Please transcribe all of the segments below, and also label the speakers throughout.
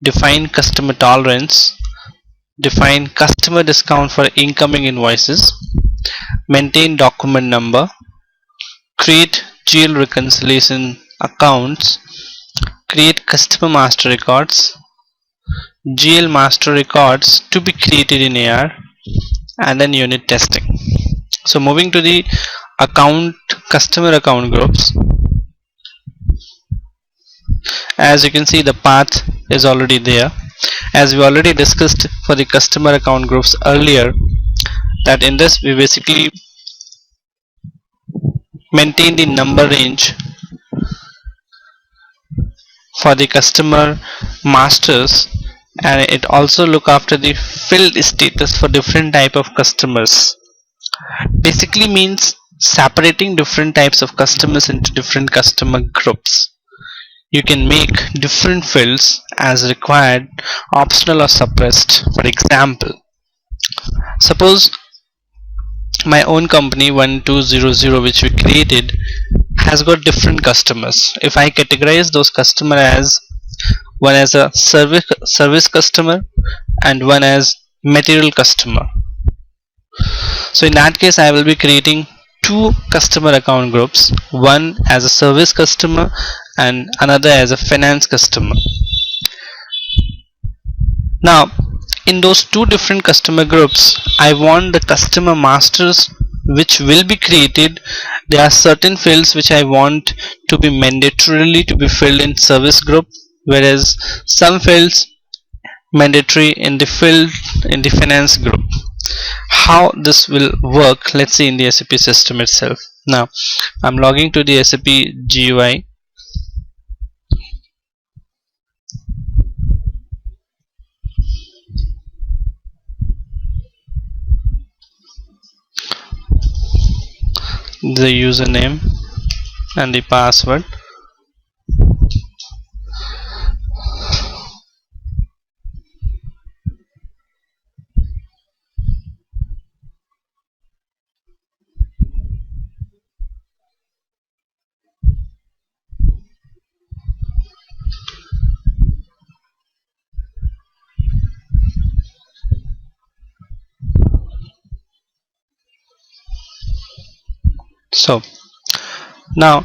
Speaker 1: define customer tolerance, define customer discount for incoming invoices, maintain document number, create GL reconciliation accounts, create customer master records, GL master records to be created in AR, and then unit testing. So moving to the customer account groups, as you can see the path is already there. As we already discussed for the customer account groups earlier, that in this we basically maintain the number range for the customer masters, and it also look after the filled status for different type of customers. Basically means separating different types of customers into different customer groups. You can make different fields as required, optional or suppressed. For example, suppose my own company 1200 which we created has got different customers. If I categorize those customers as one as a service customer and one as material customer, so in that case I will be creating two customer account groups, one as a service customer and another as a finance customer. Now in those two different customer groups, I want the customer masters which will be created. There are certain fields which I want to be mandatorily to be filled in service group, whereas some fields mandatory in the field in the finance group. How this will work, let's see in the SAP system itself. Now I'm logging to the SAP GUI. The username and the password. So now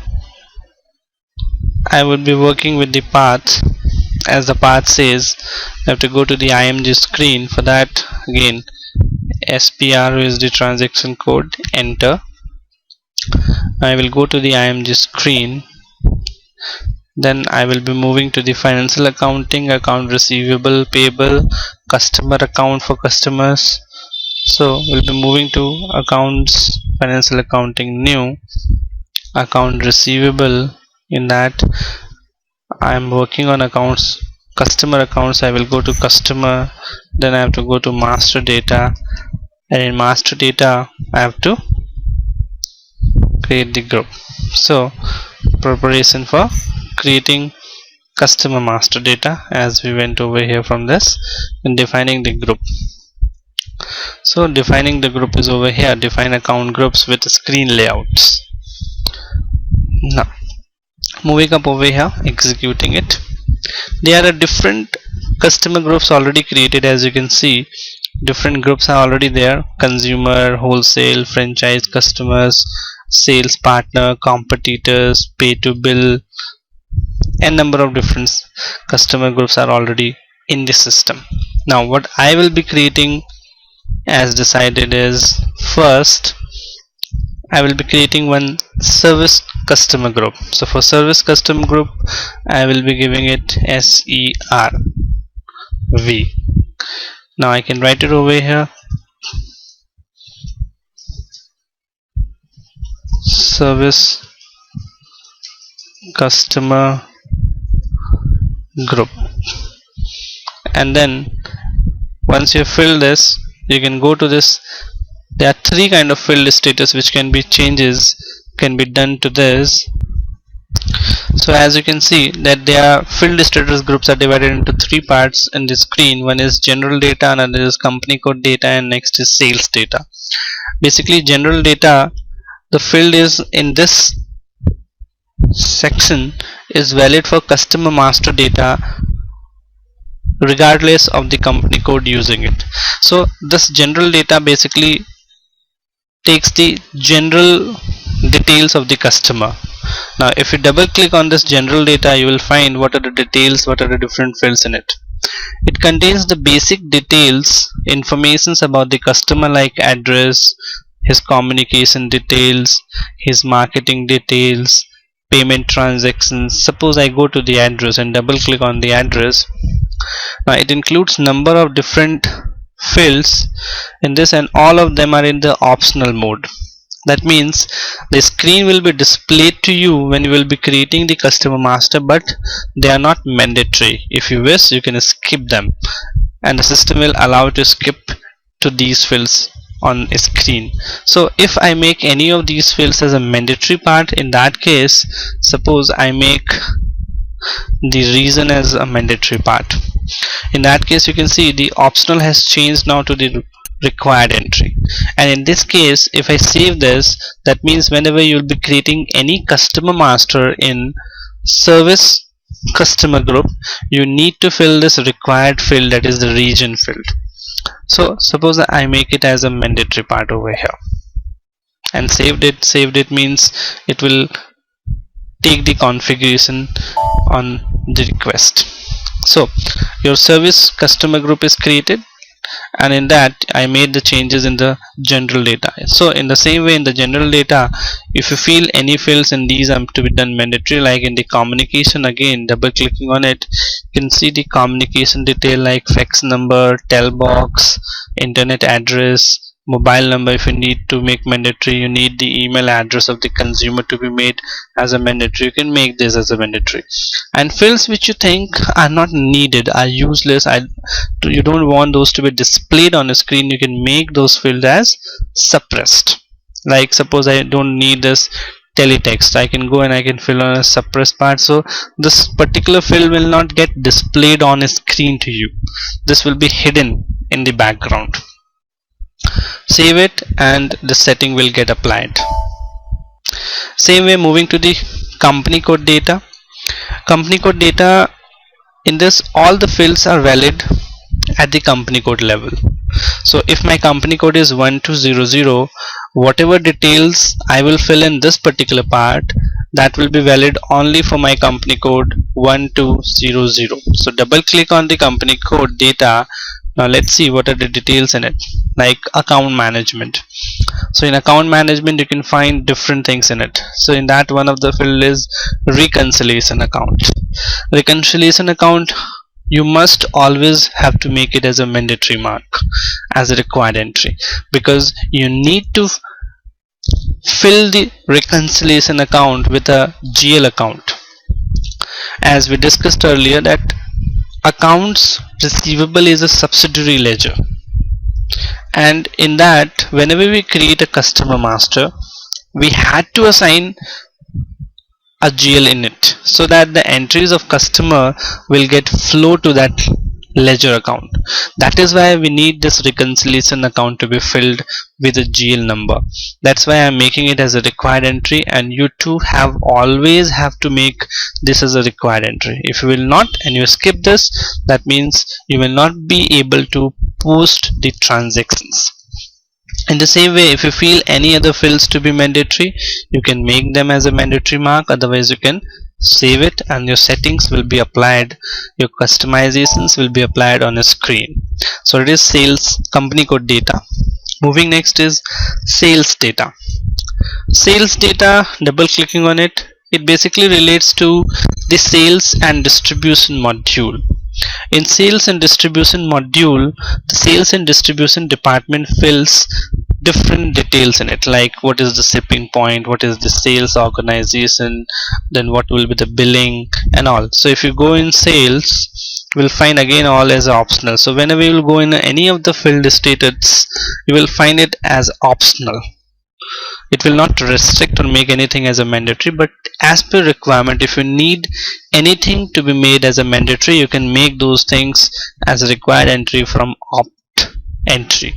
Speaker 1: I would be working with the path. As the path says, I have to go to the IMG screen. For that, again SPR is the transaction code, enter. I will go to the IMG screen. Then I will be moving to the financial accounting, account receivable, payable, customer account for customers. So we'll be moving to accounts, financial accounting, new account receivable. In that I am working on accounts, customer accounts. I will go to customer, then I have to go to master data, and in master data I have to create the group. So preparation for creating customer master data, as we went over here from this, and defining the group. So defining the group is over here, define account groups with screen layouts. Now moving up over here, executing it. There are different customer groups already created. As you can see, different groups are already there: consumer, wholesale, franchise customers, sales partner, competitors, pay to bill, and number of different customer groups are already in the system. Now what I will be creating as decided is, first I will be creating one service customer group. So for service customer group I will be giving it SERV. Now I can write it over here, service customer group. And then once you fill this, you can go to this. There are three kind of field status which can be changes can be done to this. So as you can see that their field status groups are divided into three parts in the screen. One is general data, another is company code data, and next is sales data. Basically general data, the field is in this section is valid for customer master data regardless of the company code using it. So this general data basically takes the general details of the customer. Now if you double click on this general data, you will find what are the details, what are the different fields in it. It contains the basic details, informations about the customer like address, his communication details, his marketing details, payment transactions. Suppose I go to the address and double click on the address. Now it includes number of different fields in this, and all of them are in the optional mode. That means the screen will be displayed to you when you will be creating the customer master, but they are not mandatory. If you wish, you can skip them, and the system will allow you to skip to these fields on a screen. So if I make any of these fields as a mandatory part, in that case, suppose I make the reason as a mandatory part. In that case, you can see the optional has changed now to the required entry. And in this case, if I save this, that means whenever you will be creating any customer master in service customer group, you need to fill this required field, that is the region field. So suppose I make it as a mandatory part over here and saved it. Saved it means it will take the configuration on the request. So your service customer group is created, and in that I made the changes in the general data. So in the same way, in the general data, if you feel any fields in these are to be done mandatory, like in the communication, again double clicking on it, you can see the communication detail like fax number, tel box, internet address, mobile number. If you need to make mandatory, you need the email address of the consumer to be made as a mandatory, you can make this as a mandatory. And fields which you think are not needed, are useless, you don't want those to be displayed on a screen, you can make those fields as suppressed. Like suppose I don't need this teletext, I can go and I can fill on a suppressed part, so this particular field will not get displayed on a screen to you. This will be hidden in the background. Save it and the setting will get applied. Same way, moving to the company code data. Company code data, in this all the fields are valid at the company code level. So if my company code is 1200, whatever details I will fill in this particular part, that will be valid only for my company code 1200. So double click on the company code data. Now let's see what are the details in it, like account management. So in account management you can find different things in it. So in that, one of the field is reconciliation account. Reconciliation account, you must always have to make it as a mandatory mark, as a required entry, because you need to fill the reconciliation account with a GL account. As we discussed earlier, that accounts receivable is a subsidiary ledger, and in that, whenever we create a customer master, we had to assign a GL in it, so that the entries of customer will get flow to that ledger account. That is why we need this reconciliation account to be filled with a GL number. That's why I'm making it as a required entry, and you too have always have to make this as a required entry. If you will not and you skip this, that means you will not be able to post the transactions. In the same way, if you feel any other fields to be mandatory, you can make them as a mandatory mark, otherwise you can save it and your settings will be applied, your customizations will be applied on a screen. So it is sales company code data. Moving next is sales data. Sales data, double clicking on it, it basically relates to the sales and distribution module. In sales and distribution module, the sales and distribution department fills different details in it, like what is the shipping point, what is the sales organization, then what will be the billing and all. So if you go in sales, you will find again all as optional. So whenever you will go in any of the field status, you will find it as optional. It will not restrict or make anything as a mandatory, but as per requirement, if you need anything to be made as a mandatory, you can make those things as a required entry from opt entry.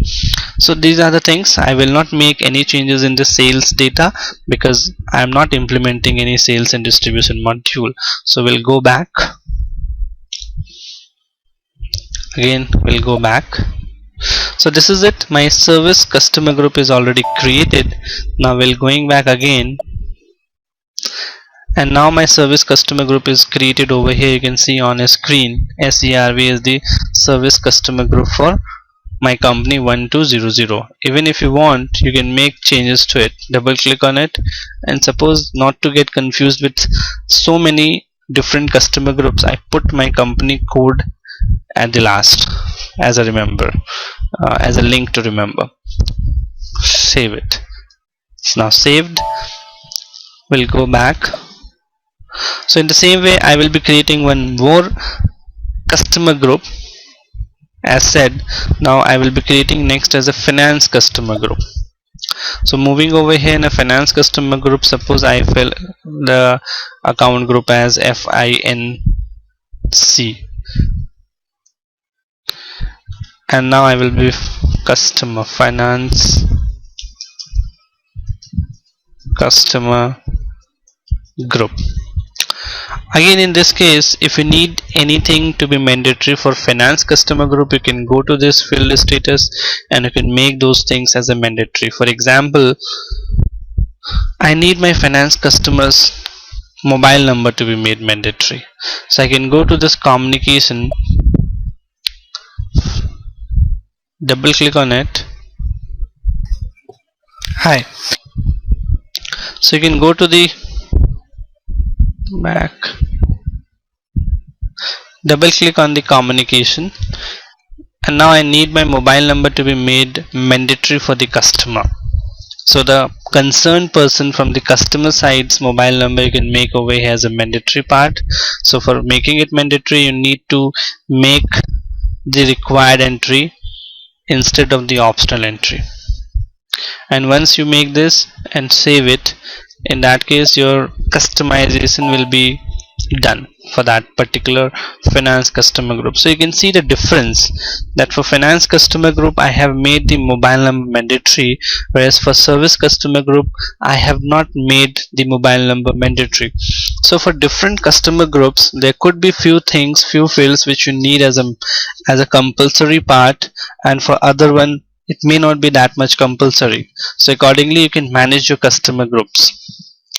Speaker 1: So these are the things. I will not make any changes in the sales data because I am not implementing any sales and distribution module. So we'll go back. Again we'll go back. So this is it, my service customer group is already created. Now we'll going back again, and now my service customer group is created over here. You can see on a screen SERV is the service customer group for my company 1200. Even if you want, you can make changes to it. Double click on it, and suppose not to get confused with so many different customer groups, I put my company code at the last as a remember, as a link to remember. Save it. It's now saved. We'll go back. So in the same way, I will be creating one more customer group. As said, now I will be creating next as a finance customer group. So moving over here in a finance customer group, suppose I fill the account group as FINC, and now I will be customer finance customer group. Again, in this case, if you need anything to be mandatory for finance customer group, you can go to this field status and you can make those things as a mandatory. For example, I need my finance customers mobile number to be made mandatory. So I can go to this communication, double click on it. Hi. So you can go to the back, double click on the communication, and now I need my mobile number to be made mandatory for the customer. So the concerned person from the customer side's mobile number you can make over here as a mandatory part. So for making it mandatory, you need to make the required entry instead of the optional entry. And once you make this and save it, in that case your customization will be done for that particular finance customer group. So you can see the difference that for finance customer group I have made the mobile number mandatory, whereas for service customer group I have not made the mobile number mandatory. So for different customer groups there could be few things, few fields which you need as a compulsory part, and for other one it may not be that much compulsory. So accordingly you can manage your customer groups.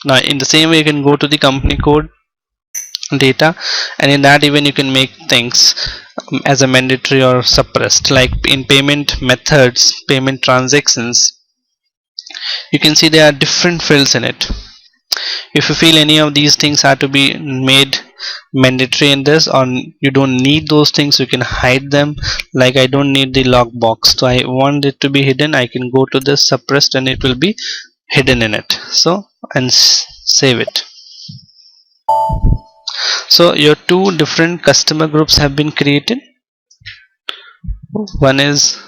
Speaker 1: Now in the same way you can go to the company code data, and in that even you can make things as a mandatory or suppressed. Like in payment methods, payment transactions, you can see there are different fields in it. If you feel any of these things are to be made mandatory in this, or you don't need those things, you can hide them. Like I don't need the lockbox, so I want it to be hidden, I can go to this suppressed and it will be hidden in it. So and save it. So your two different customer groups have been created. One is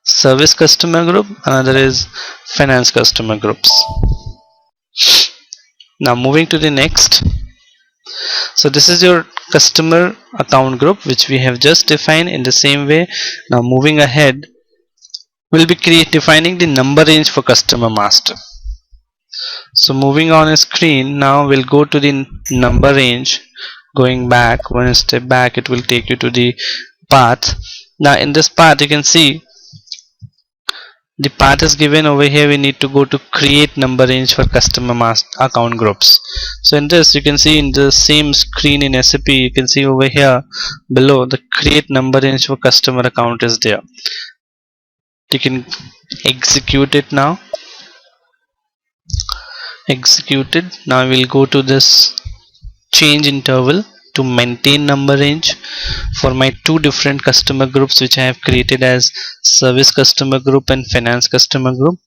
Speaker 1: service customer group, another is finance customer groups. Now moving to the next. So this is your customer account group which we have just defined. In the same way, now moving ahead, we'll be defining the number range for customer master. So moving on a screen, now we'll go to the number range. Going back one step back, it will take you to the path. Now in this path you can see the path is given over here. We need to go to create number range for customer master account groups. So in this you can see in the same screen in SAP, you can see over here below the create number range for customer account is there. You can execute it now. Executed. Now we'll go to this change interval to maintain number range for my two different customer groups which I have created as service customer group and finance customer group.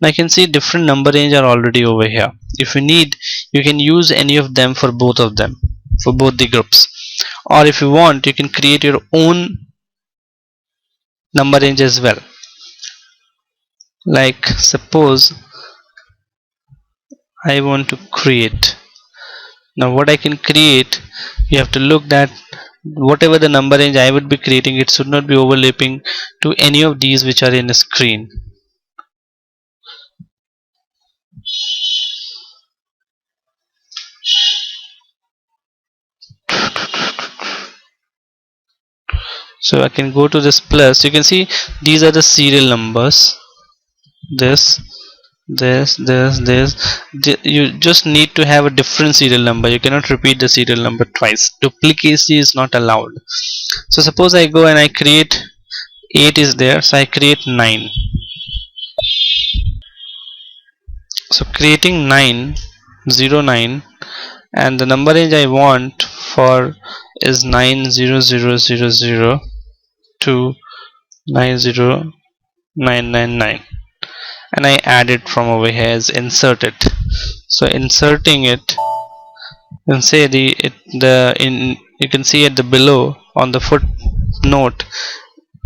Speaker 1: Now I can see different number range are already over here. If you need, you can use any of them for both of them, for both the groups, or if you want you can create your own number range as well. Like suppose I want to create. Now what I can create, you have to look that whatever the number range I would be creating, it should not be overlapping to any of these which are in the screen. So I can go to this plus. You can see these are the serial numbers. This, this. You just need to have a different serial number. You cannot repeat the serial number twice. Duplicacy is not allowed. So suppose I go and I create 8 is there, so I create 9. So creating 9, 0, 9, and the number range I want for is 90000 to 90999, and I add it from over here as insert it. So inserting it, and say you can see at the below on the footnote,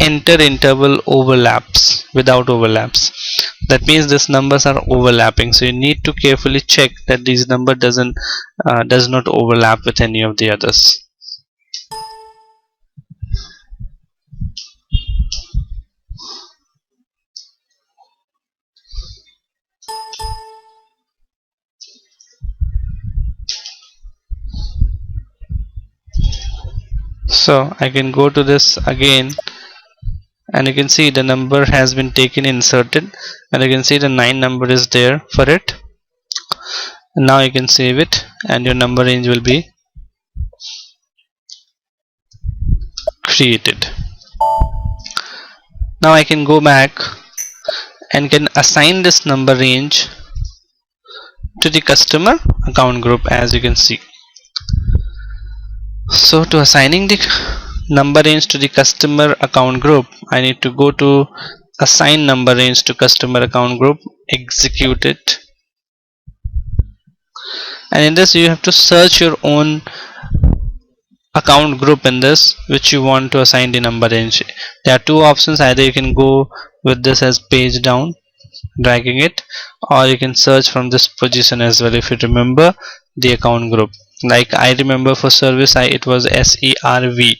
Speaker 1: enter interval overlaps without overlaps. That means these numbers are overlapping, so you need to carefully check that these number does not overlap with any of the others. So I can go to this again, and you can see the number has been taken, inserted, and you can see the 9 number is there for it. And now you can save it, and your number range will be created. Now I can go back and can assign this number range to the customer account group, as you can see. So to assigning the number range to the customer account group, I need to go to assign number range to customer account group, execute it, and in this you have to search your own account group in this which you want to assign the number range. There are two options: either you can go with this as page down, dragging it, or you can search from this position as well if you remember the account group. Like I remember for service it was SERV,